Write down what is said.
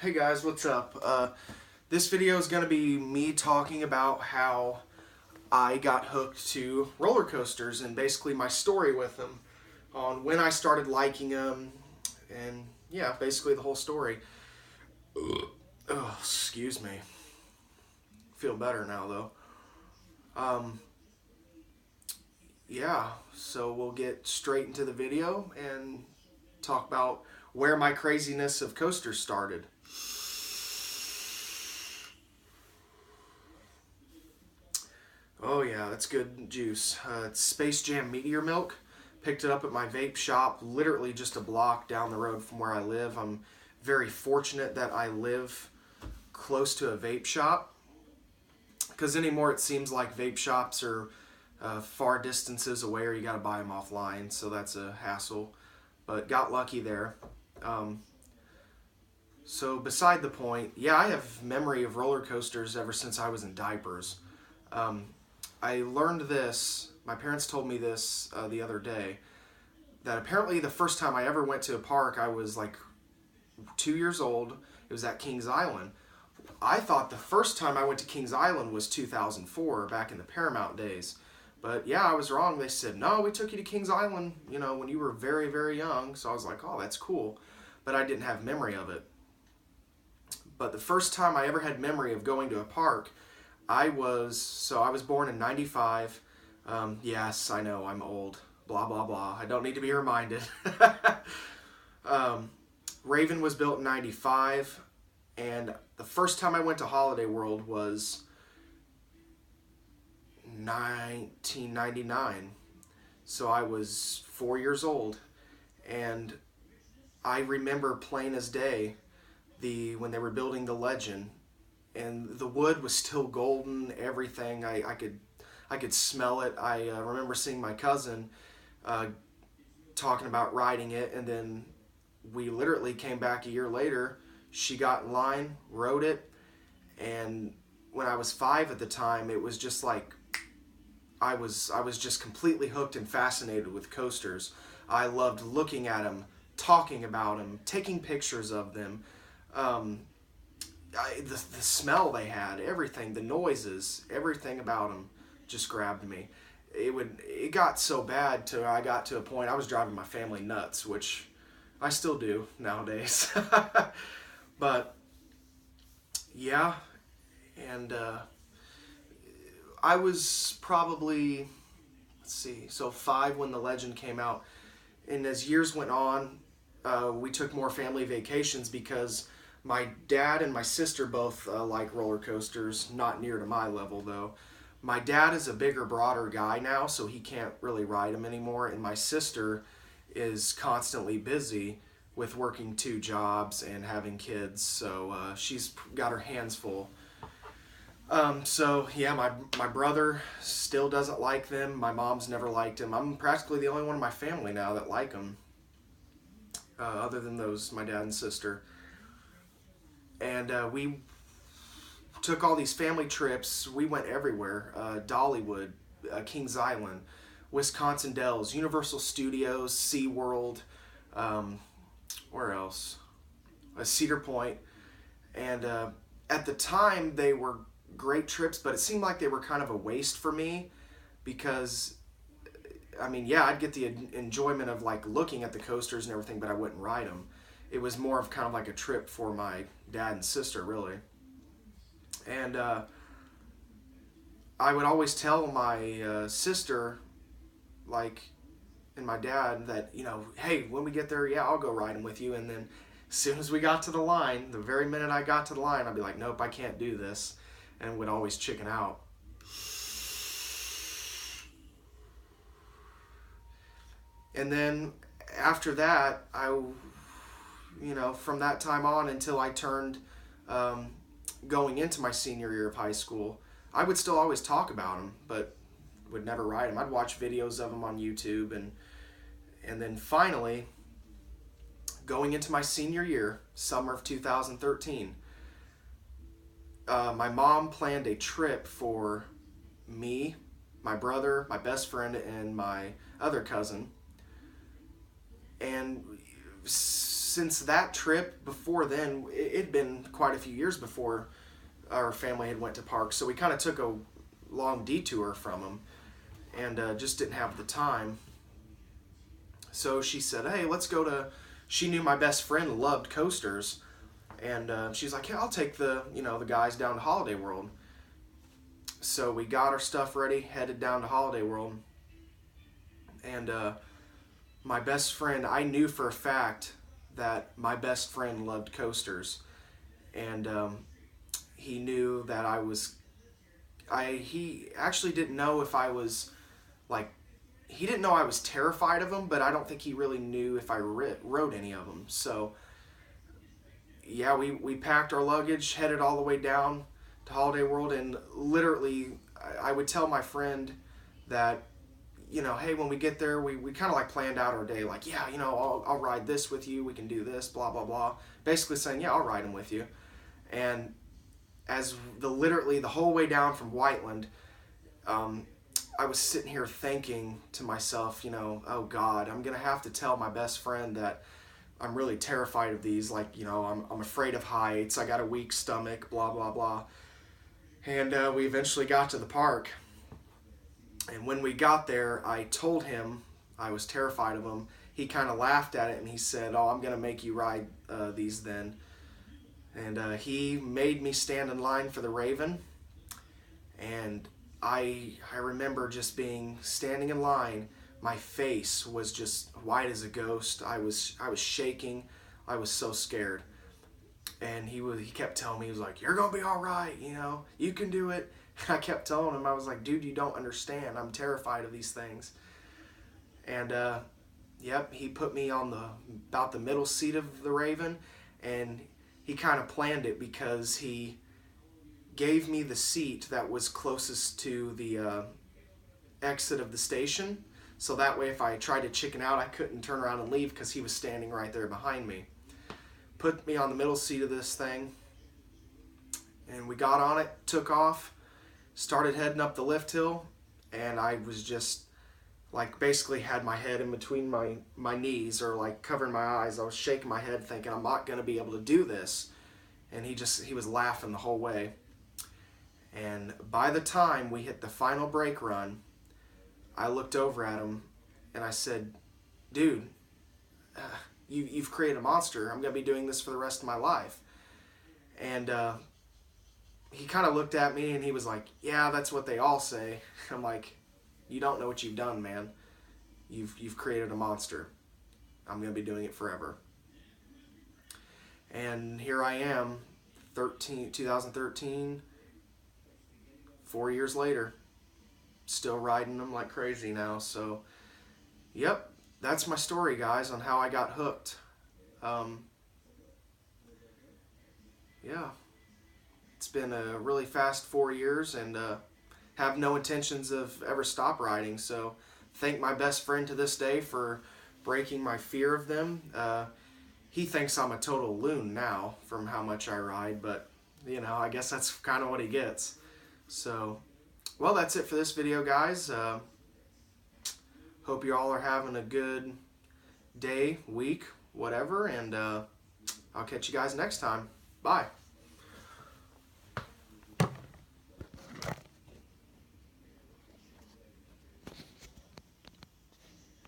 Hey guys, what's up? This video is going to be me talking about how I got hooked to roller coasters and basically my story with them, on when I started liking them, and yeah, basically the whole story. Oh, excuse me. Feel better now though. Um, yeah, so we'll get straight into the video and talk about where my craziness of coasters started. Oh yeah, that's good juice. It's Space Jam Meteor Milk. Picked it up at my vape shop, literally just a block down the road from where I live. I'm very fortunate that I live close to a vape shop, because anymore it seems like vape shops are far distances away or you got to buy them offline, so that's a hassle. But got lucky there. Um, so beside the point, yeah, I have memory of roller coasters ever since I was in diapers. Um, I learned this, my parents told me this the other day, that apparently the first time I ever went to a park, I was like 2 years old. It was at Kings Island. I thought the first time I went to Kings Island was 2004, back in the Paramount days. But yeah, I was wrong. They said, no, we took you to Kings Island, when you were very, very young. So I was like, oh, that's cool. But I didn't have memory of it. But the first time I ever had memory of going to a park, I was born in 95. Yes, I know, I'm old. Blah, blah, blah. I don't need to be reminded. Raven was built in 95. And the first time I went to Holiday World was 1999. So I was 4 years old. And I remember plain as day when they were building the Legend, and the wood was still golden. Everything, I could smell it. I remember seeing my cousin talking about riding it, and then we literally came back a year later. She got in line, rode it, and when I was 5 at the time, it was just like I was just completely hooked and fascinated with coasters. I loved looking at them, talking about them, taking pictures of them. The smell they had, everything, the noises, everything about them just grabbed me. It got so bad to I got to a point I was driving my family nuts, which I still do nowadays. But yeah, and I was probably, let's see, so 5 when the Legend came out, and as years went on, we took more family vacations because my dad and my sister both like roller coasters, not near to my level though. My dad is a bigger, broader guy now, so he can't really ride them anymore, and my sister is constantly busy with working 2 jobs and having kids, so she's got her hands full. So yeah, my brother still doesn't like them. My mom's never liked them. I'm practically the only one in my family now that like them, other than those, my dad and sister. And we took all these family trips. We went everywhere. Dollywood, Kings Island, Wisconsin Dells, Universal Studios, SeaWorld, where else? Cedar Point. And at the time, they were great trips, but it seemed like they were kind of a waste for me because, I mean, yeah, I'd get the enjoyment of like looking at the coasters and everything, but I wouldn't ride them. It was more of kind of like a trip for my dad and sister, really. And I would always tell my sister, like, and my dad that, hey, when we get there, yeah, I'll go riding with you. And then as soon as we got to the line, the very minute I got to the line, I'd be like, nope, I can't do this, and would always chicken out. And then after that, from that time on until I turned, going into my senior year of high school, I would still always talk about them, but would never ride them. I'd watch videos of them on YouTube, and then finally, going into my senior year, summer of 2013, my mom planned a trip for me, my brother, my best friend, and my other cousin. And since that trip, before then, it'd been quite a few years before our family had went to parks, so we kind of took a long detour from them, and just didn't have the time. So she said, hey, let's go to, she knew my best friend loved coasters, and she's like, yeah, I'll take the guys down to Holiday World. So we got our stuff ready, headed down to Holiday World, and my best friend, I knew for a fact that my best friend loved coasters, and he knew that he actually didn't know if I was, like, he didn't know I was terrified of them, but I don't think he really knew if I rode any of them. So yeah, we packed our luggage, headed all the way down to Holiday World, and literally I would tell my friend that, hey, when we get there, we kind of like planned out our day, like, yeah, I'll ride this with you, we can do this, blah, blah, blah. Basically saying, yeah, I'll ride them with you. And as literally the whole way down from Whiteland, I was sitting here thinking to myself, oh God, I'm going to have to tell my best friend that I'm really terrified of these. Like, I'm afraid of heights. I got a weak stomach, blah, blah, blah. And we eventually got to the park. And when we got there, I told him I was terrified of them. He kind of laughed at it and he said, oh, I'm going to make you ride these then. And he made me stand in line for the Raven. And I remember just standing in line. My face was just white as a ghost. I was shaking. I was so scared. And he kept telling me, he was like, you're gonna be all right, you can do it. And I kept telling him, I was like, dude, you don't understand. I'm terrified of these things. And yep, he put me on about the middle seat of the Raven, and he kind of planned it because he gave me the seat that was closest to the exit of the station, so that way if I tried to chicken out, I couldn't turn around and leave because he was standing right there behind me. Put me on the middle seat of this thing, and we got on it, took off, started heading up the lift hill, and I was just like basically had my head in between my knees, or like covering my eyes. I was shaking my head thinking I'm not going to be able to do this, and he was laughing the whole way. And by the time we hit the final brake run, I looked over at him and I said, dude, you've created a monster. I'm going to be doing this for the rest of my life. And he kind of looked at me and he was like, yeah, that's what they all say. I'm like, you don't know what you've done, man. You've created a monster. I'm going to be doing it forever. And here I am, 2013, 4 years later, still riding them like crazy now. So, yep, that's my story, guys, on how I got hooked. Yeah, it's been a really fast 4 years, and have no intentions of ever stop riding. So, thank my best friend to this day for breaking my fear of them. He thinks I'm a total loon now from how much I ride, but I guess that's kind of what he gets. So, well, that's it for this video, guys. Hope you all are having a good day, week, whatever, and I'll catch you guys next time. Bye.